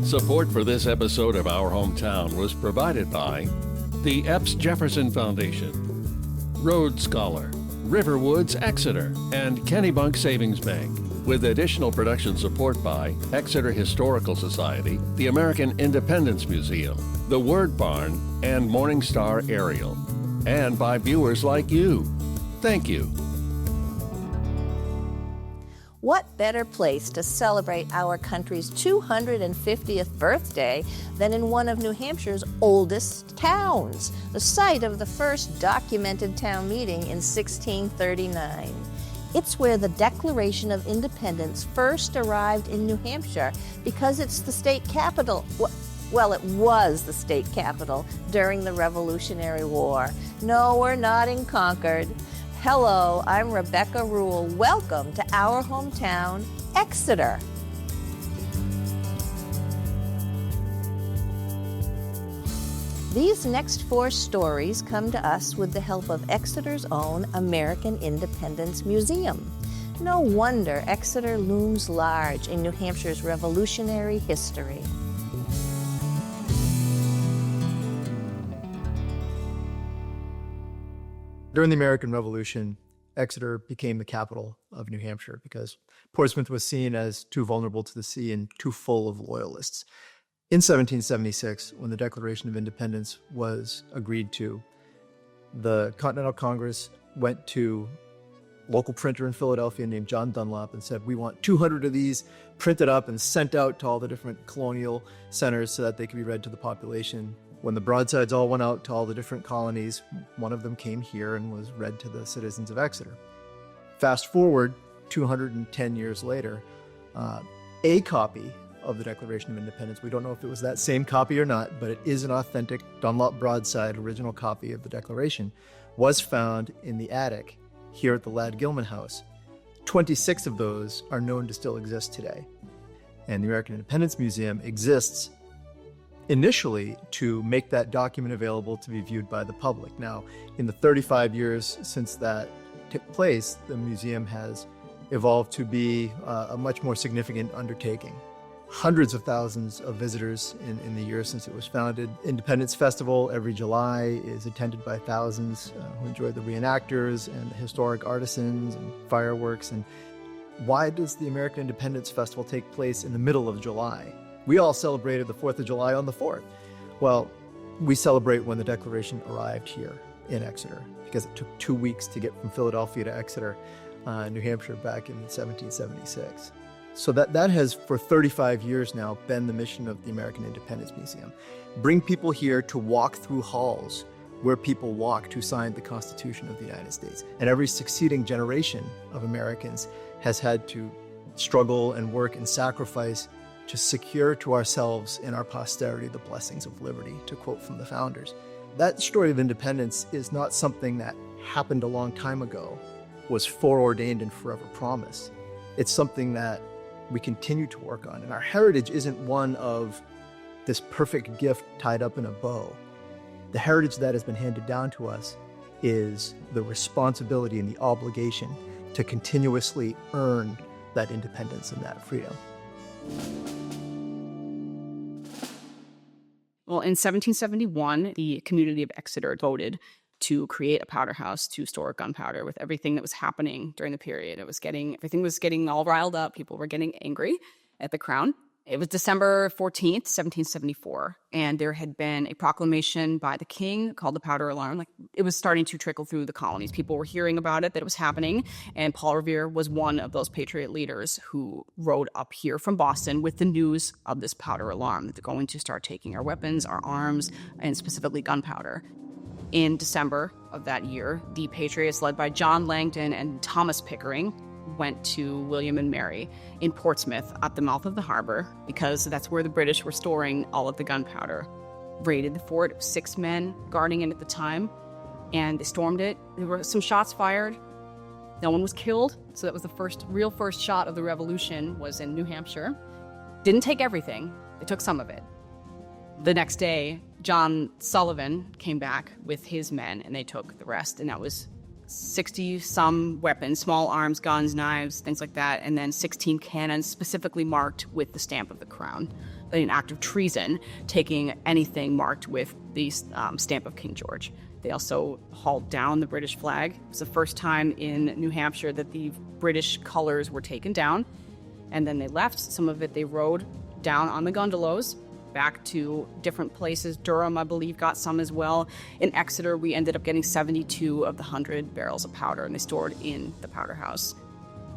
Support for this episode of Our Hometown was provided by the Epps Jefferson Foundation, Rhodes Scholar, Riverwoods Exeter, and Kennebunk Savings Bank, with additional production support by Exeter Historical Society, the American Independence Museum, the Word Barn, and Morningstar Aerial, and by viewers like you. Thank you. What better place to celebrate our country's 250th birthday than in one of New Hampshire's oldest towns, the site of the first documented town meeting in 1639. It's where the Declaration of Independence first arrived in New Hampshire because it's the state capital. Well, it was the state capital during the Revolutionary War. No, we're not in Concord. Hello, I'm Rebecca Rule. Welcome to our hometown, Exeter. These next four stories come to us with the help of Exeter's own American Independence Museum. No wonder Exeter looms large in New Hampshire's revolutionary history. During the American Revolution, Exeter became the capital of New Hampshire because Portsmouth was seen as too vulnerable to the sea and too full of loyalists. In 1776, when the Declaration of Independence was agreed to, the Continental Congress went to a local printer in Philadelphia named John Dunlop and said, we want 200 of these printed up and sent out to all the different colonial centers so that they could be read to the population. When the broadsides all went out to all the different colonies, one of them came here and was read to the citizens of Exeter. Fast forward 210 years later, a copy of the Declaration of Independence, we don't know if it was that same copy or not, but it is an authentic Dunlop broadside original copy of the Declaration, was found in the attic here at the Ladd Gilman House. 26 of those are known to still exist today. And the American Independence Museum exists initially to make that document available to be viewed by the public. Now, in the 35 years since that took place, the museum has evolved to be a much more significant undertaking. Hundreds of thousands of visitors in the years since it was founded. Independence Festival every July is attended by thousands who enjoy the reenactors and the historic artisans and fireworks. And why does the American Independence Festival take place in the middle of July? We all celebrated the 4th of July on the 4th. Well, we celebrate when the Declaration arrived here in Exeter because it took 2 weeks to get from Philadelphia to Exeter, New Hampshire, back in 1776. So that has, for 35 years now, been the mission of the American Independence Museum. Bring people here to walk through halls where people walked who signed the Constitution of the United States. And every succeeding generation of Americans has had to struggle and work and sacrifice to secure to ourselves and our posterity the blessings of liberty, to quote from the founders. That story of independence is not something that happened a long time ago, was foreordained and forever promised. It's something that we continue to work on. And our heritage isn't one of this perfect gift tied up in a bow. The heritage that has been handed down to us is the responsibility and the obligation to continuously earn that independence and that freedom. Well, in 1771, the community of Exeter voted to create a powder house to store gunpowder with everything that was happening during the period. Everything was getting all riled up. People were getting angry at the crown. It was December 14th, 1774, and there had been a proclamation by the king called the Powder Alarm. It was starting to trickle through the colonies. People were hearing about it, that it was happening, and Paul Revere was one of those patriot leaders who rode up here from Boston with the news of this powder alarm, that they're going to start taking our weapons, our arms, and specifically gunpowder. In December of that year, the Patriots, led by John Langdon and Thomas Pickering, went to William and Mary in Portsmouth at the mouth of the harbor because that's where the British were storing all of the gunpowder. Raided the fort, 6 men guarding it at the time, and they stormed it. There were some shots fired. No one was killed, so that was the real first shot of the revolution was in New Hampshire. Didn't take everything, they took some of it. The next day, John Sullivan came back with his men, and they took the rest, and that was 60-some weapons, small arms, guns, knives, things like that, and then 16 cannons specifically marked with the stamp of the crown. An act of treason, taking anything marked with the stamp of King George. They also hauled down the British flag. It was the first time in New Hampshire that the British colors were taken down, and then they left. Some of it they rode down on the gondolas back to different places. Durham, I believe, got some as well. In Exeter, we ended up getting 72 of the 100 barrels of powder, and they stored in the powder house.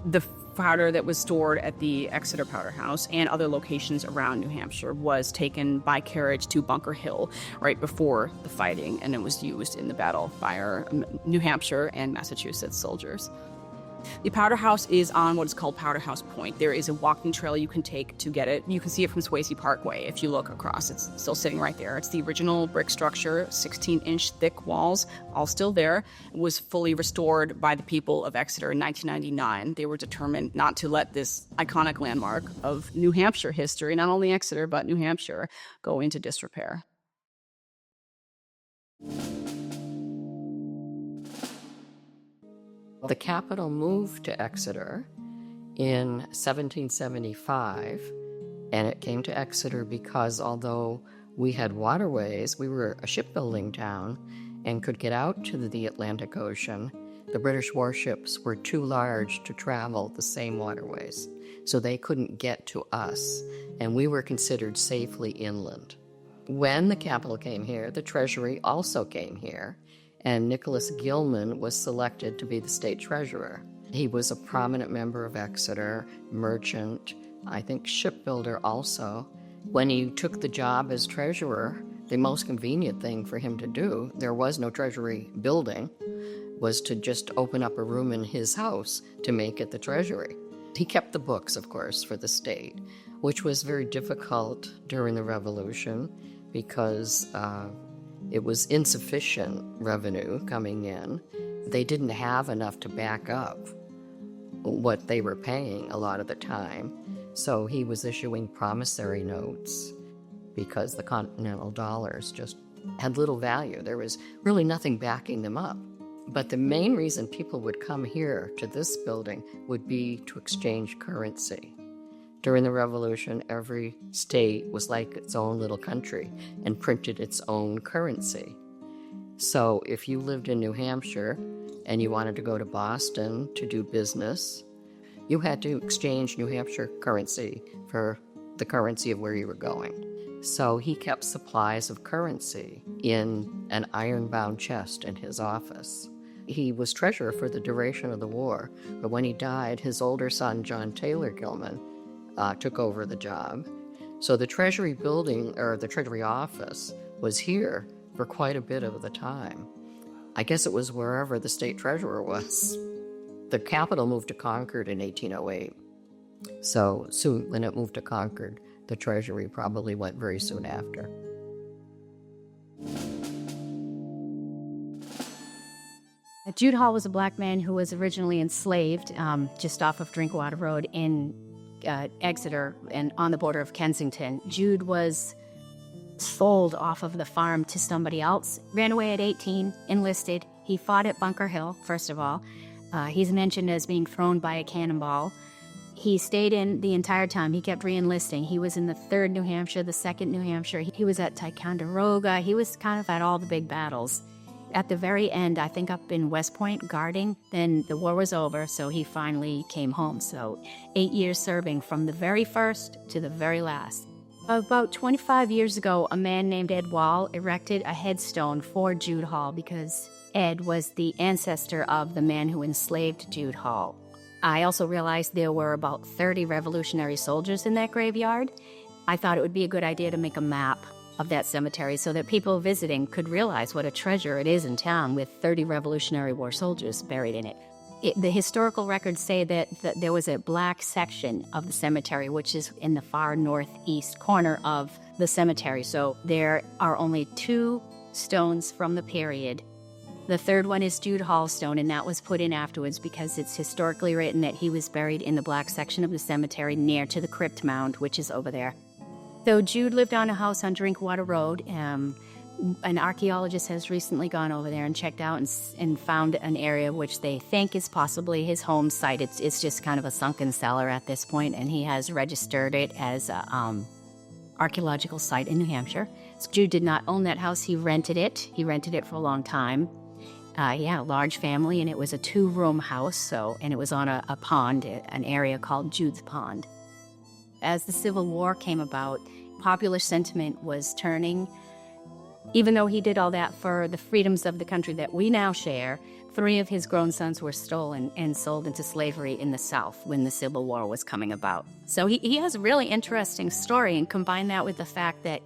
The powder that was stored at the Exeter Powder House and other locations around New Hampshire was taken by carriage to Bunker Hill right before the fighting, and it was used in the battle by our New Hampshire and Massachusetts soldiers. The powder house is on what is called Powder House Point. There is a walking trail you can take to get it. You can see it from Swayze Parkway if you look across. It's still sitting right there. It's the original brick structure, 16-inch thick walls, all still there. It was fully restored by the people of Exeter in 1999. They were determined not to let this iconic landmark of New Hampshire history, not only Exeter, but New Hampshire, go into disrepair. The capital moved to Exeter in 1775, and it came to Exeter because although we had waterways, we were a shipbuilding town and could get out to the Atlantic Ocean, the British warships were too large to travel the same waterways, so they couldn't get to us, and we were considered safely inland. When the capital came here, the Treasury also came here, and Nicholas Gilman was selected to be the state treasurer. He was a prominent member of Exeter, merchant, I think shipbuilder also. When he took the job as treasurer, the most convenient thing for him to do, there was no treasury building, was to just open up a room in his house to make it the treasury. He kept the books, of course, for the state, which was very difficult during the Revolution because it was insufficient revenue coming in. They didn't have enough to back up what they were paying a lot of the time. So he was issuing promissory notes because the continental dollars just had little value. There was really nothing backing them up. But the main reason people would come here to this building would be to exchange currency. During the Revolution, every state was like its own little country and printed its own currency. So if you lived in New Hampshire and you wanted to go to Boston to do business, you had to exchange New Hampshire currency for the currency of where you were going. So he kept supplies of currency in an iron-bound chest in his office. He was treasurer for the duration of the war, but when he died, his older son, John Taylor Gilman, took over the job. So the Treasury building, or the Treasury office, was here for quite a bit of the time. I guess it was wherever the state treasurer was. The capital moved to Concord in 1808. So soon, when it moved to Concord, the Treasury probably went very soon after. Jude Hall was a black man who was originally enslaved just off of Drinkwater Road in Exeter and on the border of Kensington. Jude was sold off of the farm to somebody else, ran away at 18, enlisted. He fought at Bunker Hill, first of all. He's mentioned as being thrown by a cannonball. He stayed in the entire time. He kept re-enlisting. He was in the 3rd New Hampshire, the 2nd New Hampshire. He was at Ticonderoga. He was kind of at all the big battles. At the very end, I think up in West Point guarding, then the war was over, so he finally came home. So 8 years serving from the very first to the very last. About 25 years ago, a man named Ed Wall erected a headstone for Jude Hall because Ed was the ancestor of the man who enslaved Jude Hall. I also realized there were about 30 Revolutionary soldiers in that graveyard. I thought it would be a good idea to make a map of that cemetery so that people visiting could realize what a treasure it is in town with 30 Revolutionary War soldiers buried in it. The historical records say that there was a black section of the cemetery, which is in the far northeast corner of the cemetery. So there are only 2 stones from the period. The 3rd one is Jude Hall's stone, and that was put in afterwards because it's historically written that he was buried in the black section of the cemetery near to the crypt mound, which is over there. So Jude lived on a house on Drinkwater Road. An archaeologist has recently gone over there and checked out and found an area which they think is possibly his home site. It's just kind of a sunken cellar at this point, and he has registered it as a archaeological site in New Hampshire. So Jude did not own that house. He rented it. He rented it for a long time. He had a large family, and it was a 2-room house, and it was on a pond, an area called Jude's Pond. As the Civil War came about, popular sentiment was turning. Even though he did all that for the freedoms of the country that we now share, 3 of his grown sons were stolen and sold into slavery in the South when the Civil War was coming about. So he has a really interesting story, and combine that with the fact that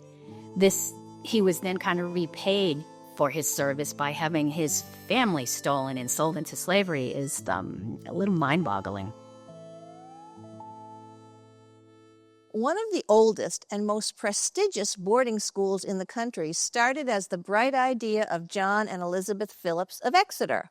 he was then kind of repaid for his service by having his family stolen and sold into slavery is a little mind-boggling. One of the oldest and most prestigious boarding schools in the country started as the bright idea of John and Elizabeth Phillips of Exeter.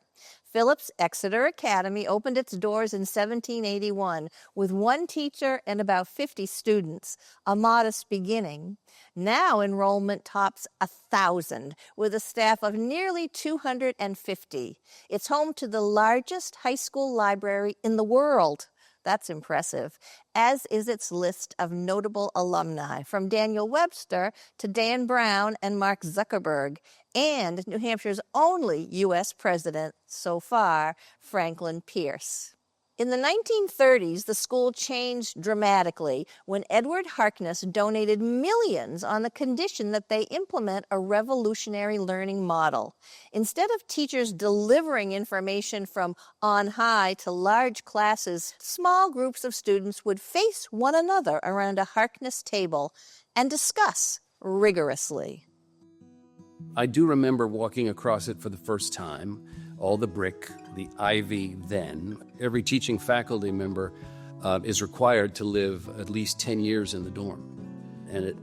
Phillips Exeter Academy opened its doors in 1781 with 1 teacher and about 50 students, a modest beginning. Now enrollment tops 1,000 with a staff of nearly 250. It's home to the largest high school library in the world. That's impressive, as is its list of notable alumni, from Daniel Webster to Dan Brown and Mark Zuckerberg, and New Hampshire's only U.S. president so far, Franklin Pierce. In the 1930s, the school changed dramatically when Edward Harkness donated millions on the condition that they implement a revolutionary learning model. Instead of teachers delivering information from on high to large classes, small groups of students would face one another around a Harkness table and discuss rigorously. I do remember walking across it for the first time, all the brick, the ivy then. Every teaching faculty member is required to live at least 10 years in the dorm. And at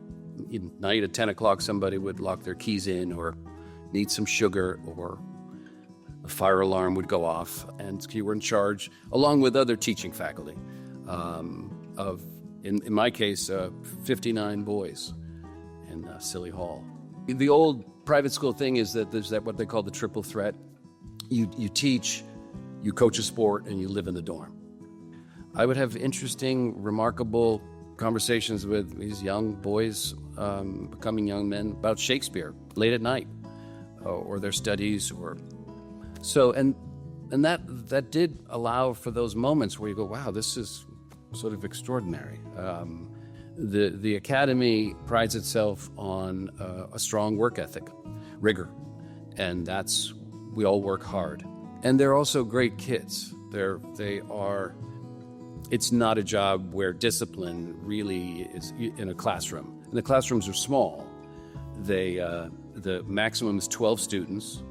night at 10 o'clock, somebody would lock their keys in or need some sugar, or a fire alarm would go off, and you were in charge, along with other teaching faculty, in my case, 59 boys in Silly Hall. The old private school thing is that there's what they call the triple threat. You teach, you coach a sport, and you live in the dorm. I would have interesting, remarkable conversations with these young boys, becoming young men, about Shakespeare late at night, or their studies, and that did allow for those moments where you go, wow, this is sort of extraordinary. The academy prides itself on a strong work ethic, rigor, and we all work hard. And they're also great kids. It's not a job where discipline really is in a classroom. And the classrooms are small. The maximum is 12 students.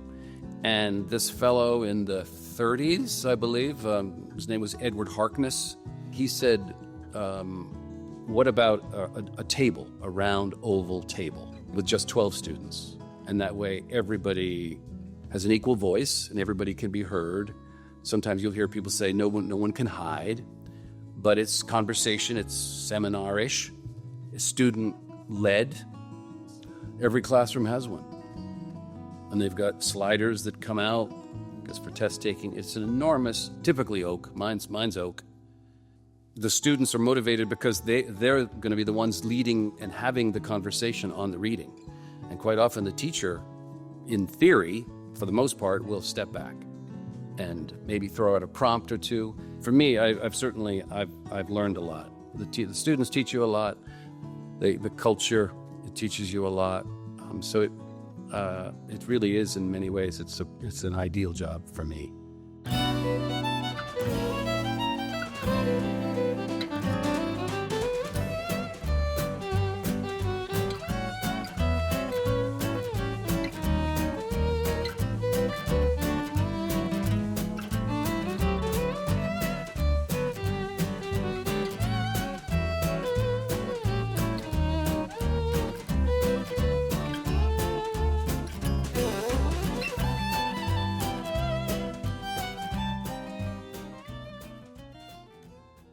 And this fellow in the 30s, I believe, his name was Edward Harkness, he said, what about a table, a round oval table with just 12 students? And that way everybody has an equal voice and everybody can be heard. Sometimes you'll hear people say no one can hide, but it's conversation, it's seminar-ish, it's student-led. Every classroom has one. And they've got sliders that come out, because for test taking, it's an enormous, typically oak, mine's oak. The students are motivated because they're going to be the ones leading and having the conversation on the reading. And quite often the teacher, in theory, for the most part, will step back and maybe throw out a prompt or two. For me, I've learned a lot. The students teach you a lot. The culture, it teaches you a lot. So it really is, in many ways, it's an ideal job for me.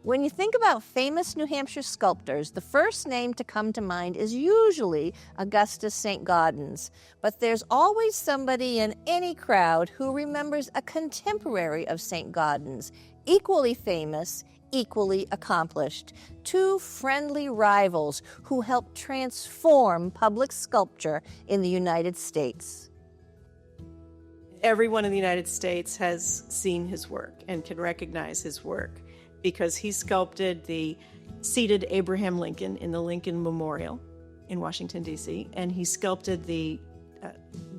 When you think about famous New Hampshire sculptors, the first name to come to mind is usually Augustus St. Gaudens. But there's always somebody in any crowd who remembers a contemporary of St. Gaudens, equally famous, equally accomplished. Two friendly rivals who helped transform public sculpture in the United States. Everyone in the United States has seen his work and can recognize his work because he sculpted the seated Abraham Lincoln in the Lincoln Memorial in Washington, D.C., and he sculpted the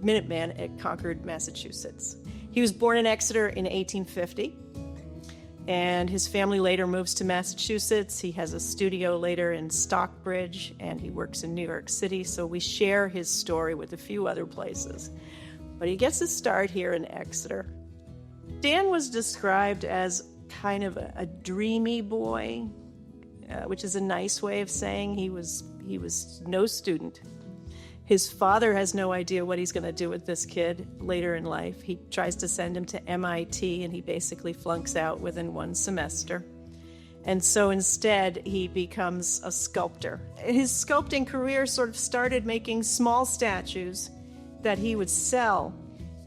Minuteman at Concord, Massachusetts. He was born in Exeter in 1850, and his family later moves to Massachusetts. He has a studio later in Stockbridge, and he works in New York City, so we share his story with a few other places. But he gets his start here in Exeter. Dan was described as kind of a dreamy boy, which is a nice way of saying he was no student. His father has no idea what he's going to do with this kid later in life. He tries to send him to MIT, and he basically flunks out within one semester. And so instead, he becomes a sculptor. His sculpting career sort of started making small statues that he would sell.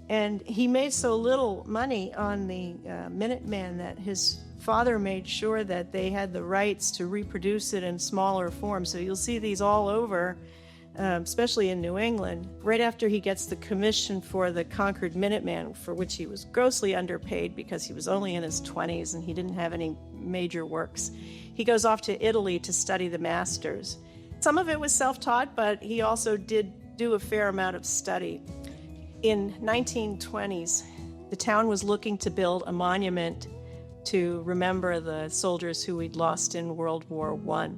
And he made so little money on the Minuteman that his father made sure that they had the rights to reproduce it in smaller form. So you'll see these all over, especially in New England. Right after he gets the commission for the Concord Minuteman, for which he was grossly underpaid because he was only in his 20s and he didn't have any major works, he goes off to Italy to study the masters. Some of it was self-taught, but he also did do a fair amount of study. In 1920s, the town was looking to build a monument to remember the soldiers who we'd lost in World War I.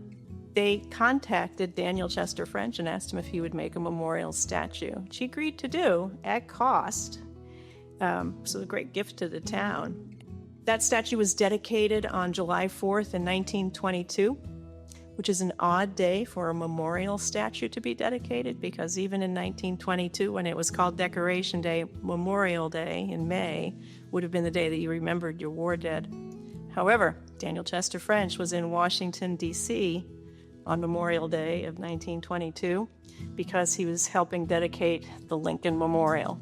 They contacted Daniel Chester French and asked him if he would make a memorial statue, which he agreed to do at cost. So a great gift to the town. That statue was dedicated on July 4th in 1922. Which is an odd day for a memorial statue to be dedicated, because even in 1922, when it was called Decoration Day, Memorial Day in May would have been the day that you remembered your war dead. However, Daniel Chester French was in Washington, D.C. on Memorial Day of 1922 because he was helping dedicate the Lincoln Memorial.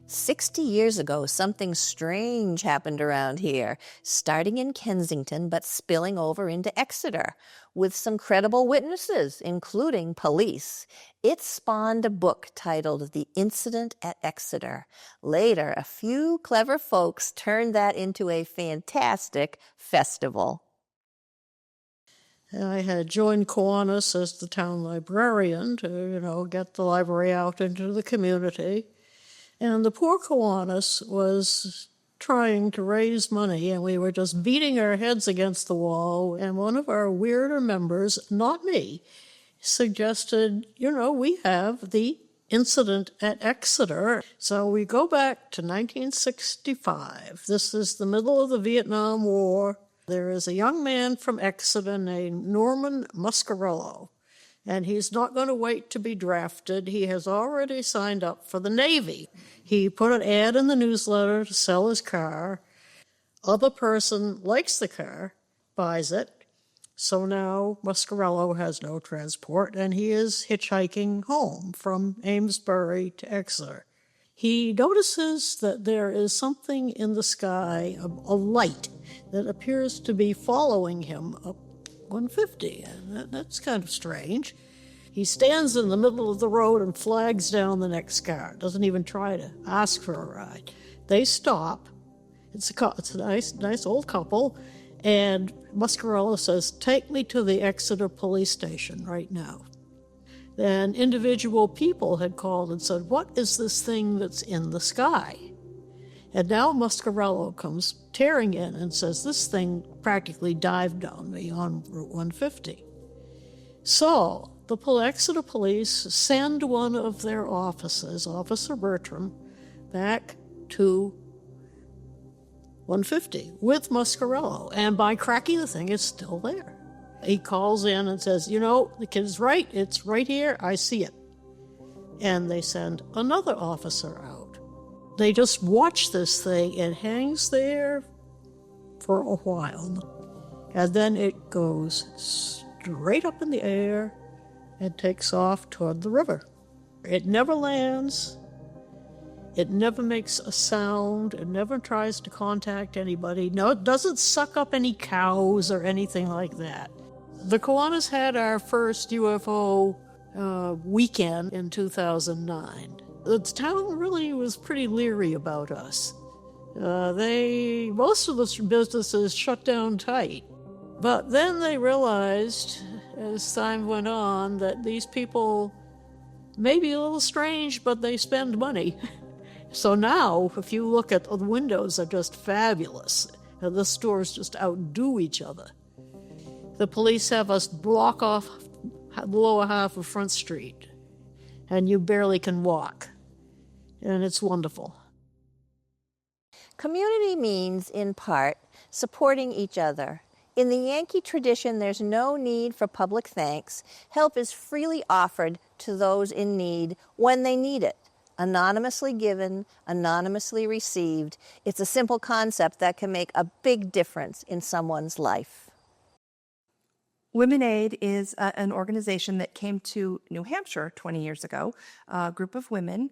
60 years ago, something strange happened around here, starting in Kensington but spilling over into Exeter, with some credible witnesses, including police. It spawned a book titled The Incident at Exeter. Later, a few clever folks turned that into a fantastic festival. I had joined Kiwanis as the town librarian to, get the library out into the community. And the poor Kiwanis was trying to raise money, and we were just beating our heads against the wall. And one of our weirder members, not me, suggested, we have the incident at Exeter. So we go back to 1965. This is the middle of the Vietnam War. There is a young man from Exeter named Norman Muscarello. And he's not going to wait to be drafted. He has already signed up for the Navy. He put an ad in the newsletter to sell his car. Other person likes the car, buys it. So now Muscarello has no transport, and he is hitchhiking home from Amesbury to Exeter. He notices that there is something in the sky, a light, that appears to be following him up 150, and that's kind of strange. He stands in the middle of the road and flags down the next car, doesn't even try to ask for a ride. They stop. It's a nice old couple, and Muscarello says, "Take me to the Exeter police station right now." Then individual people had called and said, "What is this thing that's in the sky?" And now Muscarello comes tearing in and says, "This thing practically dived on me on Route 150. So the Exeter police send one of their officers, Officer Bertram, back to 150 with Muscarello. And by cracking the thing, it's still there. He calls in and says, the kid's right. It's right here. I see it. And they send another officer out. They just watch this thing. It hangs there for a while. And then it goes straight up in the air and takes off toward the river. It never lands. It never makes a sound. It never tries to contact anybody. No, it doesn't suck up any cows or anything like that. The Kiwanis had our first UFO weekend in 2009. The town really was pretty leery about us. Most of the businesses shut down tight. But then they realized, as time went on, that these people may be a little strange, but they spend money. So now, if you look at the windows, are just fabulous. And the stores just outdo each other. The police have us block off the lower half of Front Street, and you barely can walk. And it's wonderful. Community means, in part, supporting each other. In the Yankee tradition, there's no need for public thanks. Help is freely offered to those in need when they need it. Anonymously given, anonymously received. It's a simple concept that can make a big difference in someone's life. Women Aid is an organization that came to New Hampshire 20 years ago, a group of women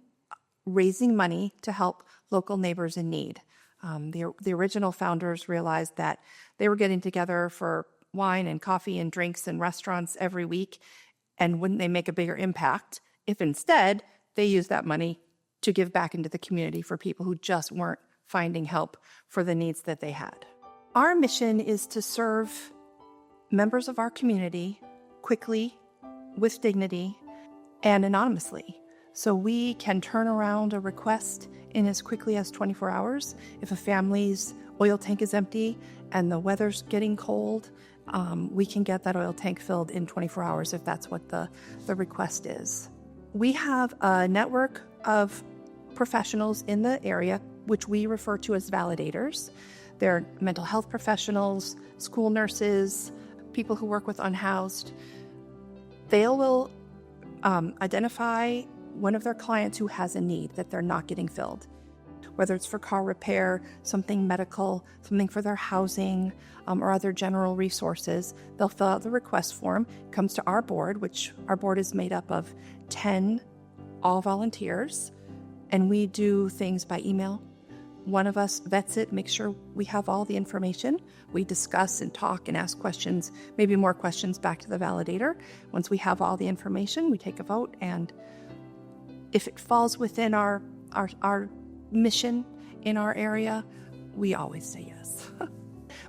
raising money to help local neighbors in need. The original founders realized that they were getting together for wine and coffee and drinks and restaurants every week, and wouldn't they make a bigger impact if instead they used that money to give back into the community for people who just weren't finding help for the needs that they had. Our mission is to serve members of our community quickly, with dignity, and anonymously. So we can turn around a request in as quickly as 24 hours. If a family's oil tank is empty and the weather's getting cold, we can get that oil tank filled in 24 hours if that's what the request is. We have a network of professionals in the area, which we refer to as validators. They're mental health professionals, school nurses, people who work with unhoused. They will identify one of their clients who has a need that they're not getting filled, whether it's for car repair, something medical, something for their housing, or other general resources. They'll fill out the request form, comes to our board, which our board is made up of 10 all volunteers, and we do things by email. One of us vets it, makes sure we have all the information. We discuss and talk and ask questions, maybe more questions back to the validator. Once we have all the information, we take a vote, and if it falls within our mission in our area, we always say yes.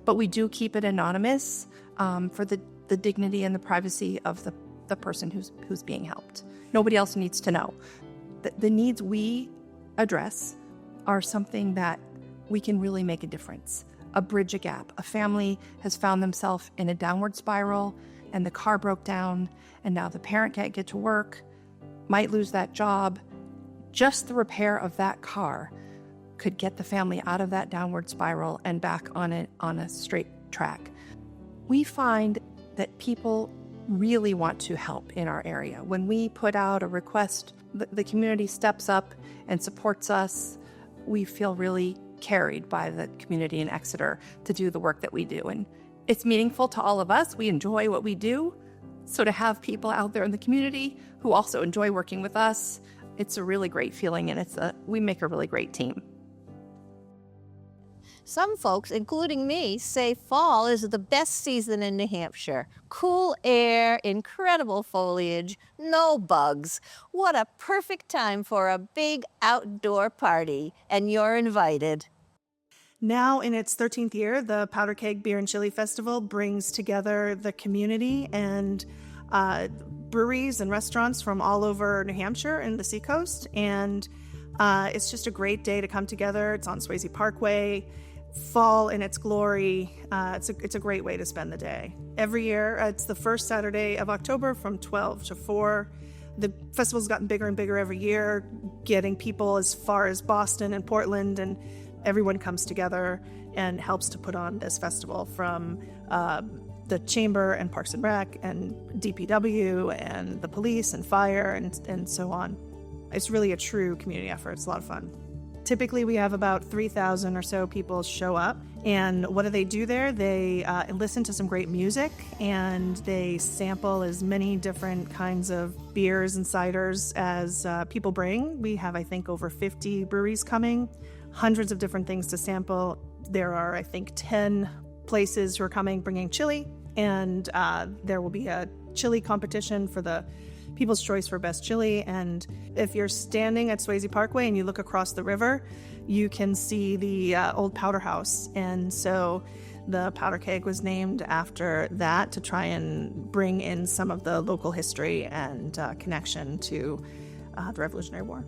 But we do keep it anonymous for the dignity and the privacy of the person who's being helped. Nobody else needs to know. The needs we address are something that we can really make a difference, bridge a gap. A family has found themselves in a downward spiral, and the car broke down, and now the parent can't get to work, might lose that job. Just the repair of that car could get the family out of that downward spiral and back on a straight track. We find that people really want to help in our area. When we put out a request, the community steps up and supports us. We feel really carried by the community in Exeter to do the work that we do. And it's meaningful to all of us. We enjoy what we do. So to have people out there in the community who also enjoy working with us, it's a really great feeling, and we make a really great team. Some folks, including me, say fall is the best season in New Hampshire. Cool air, incredible foliage, no bugs. What a perfect time for a big outdoor party, and you're invited. Now in its 13th year, the Powder Keg Beer and Chili Festival brings together the community and breweries and restaurants from all over New Hampshire and the Seacoast. And it's just a great day to come together. It's on Swayze Parkway. Fall in its glory. It's a great way to spend the day. Every year, it's the first Saturday of October from 12 to 4. The festival's gotten bigger and bigger every year, getting people as far as Boston and Portland, and everyone comes together and helps to put on this festival, from the Chamber and Parks and Rec and DPW and the police and fire and so on. It's really a true community effort. It's a lot of fun. Typically, we have about 3,000 or so people show up. And what do they do there? They listen to some great music, and they sample as many different kinds of beers and ciders as people bring. We have, I think, over 50 breweries coming, hundreds of different things to sample. There are, I think, 10 places who are coming bringing chili, and there will be a chili competition for the People's Choice for Best Chili. And if you're standing at Swayze Parkway and you look across the river, you can see the old Powder House. And so the Powder Keg was named after that, to try and bring in some of the local history and connection to the Revolutionary War.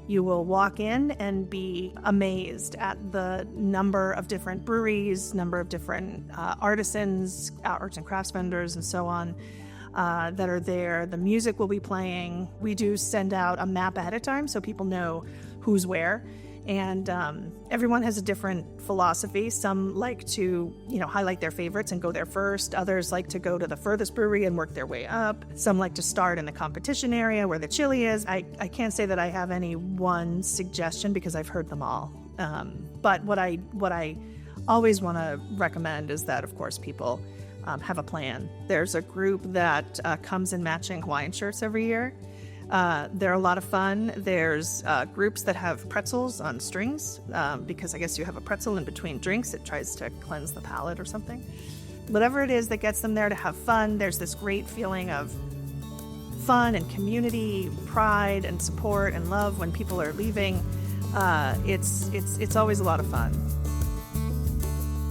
You will walk in and be amazed at the number of different breweries, number of different artisans, arts and crafts vendors, and so on, that are there. The music will be playing. We do send out a map ahead of time so people know who's where. And everyone has a different philosophy. Some like to, highlight their favorites and go there first. Others like to go to the furthest brewery and work their way up. Some like to start in the competition area where the chili is. I can't say that I have any one suggestion because I've heard them all. But what I always want to recommend is that, of course, people have a plan. There's a group that comes in matching Hawaiian shirts every year. They're a lot of fun. There's groups that have pretzels on strings, because I guess you have a pretzel in between drinks. It tries to cleanse the palate or something. Whatever it is that gets them there to have fun, there's this great feeling of fun and community, pride and support and love when people are leaving. It's always a lot of fun.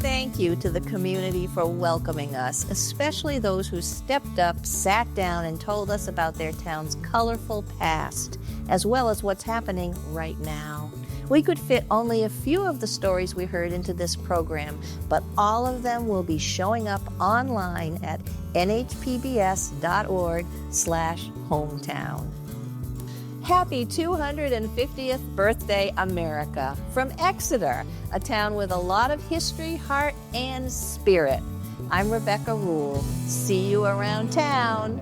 Thank you to the community for welcoming us, especially those who stepped up, sat down, and told us about their town's colorful past, as well as what's happening right now. We could fit only a few of the stories we heard into this program, but all of them will be showing up online at nhpbs.org/hometown. Happy 250th birthday, America, from Exeter, a town with a lot of history, heart, and spirit. I'm Rebecca Rule. See you around town.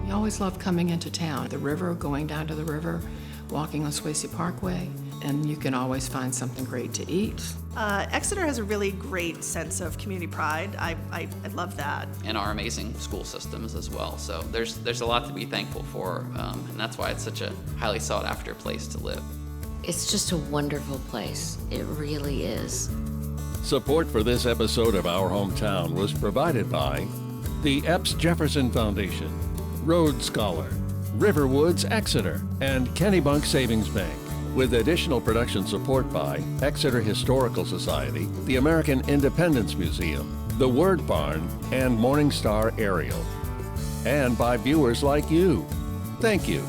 We always love coming into town. The river, going down to the river, walking on Swayze Parkway, and you can always find something great to eat. Exeter has a really great sense of community pride. I love that. And our amazing school systems as well. So there's a lot to be thankful for, and that's why it's such a highly sought after place to live. It's just a wonderful place. It really is. Support for this episode of Our Hometown was provided by the Epps Jefferson Foundation, Rhodes Scholar, Riverwoods Exeter, and Kennebunk Savings Bank, with additional production support by Exeter Historical Society, the American Independence Museum, the Word Barn, and Morningstar Aerial, and by viewers like you. Thank you.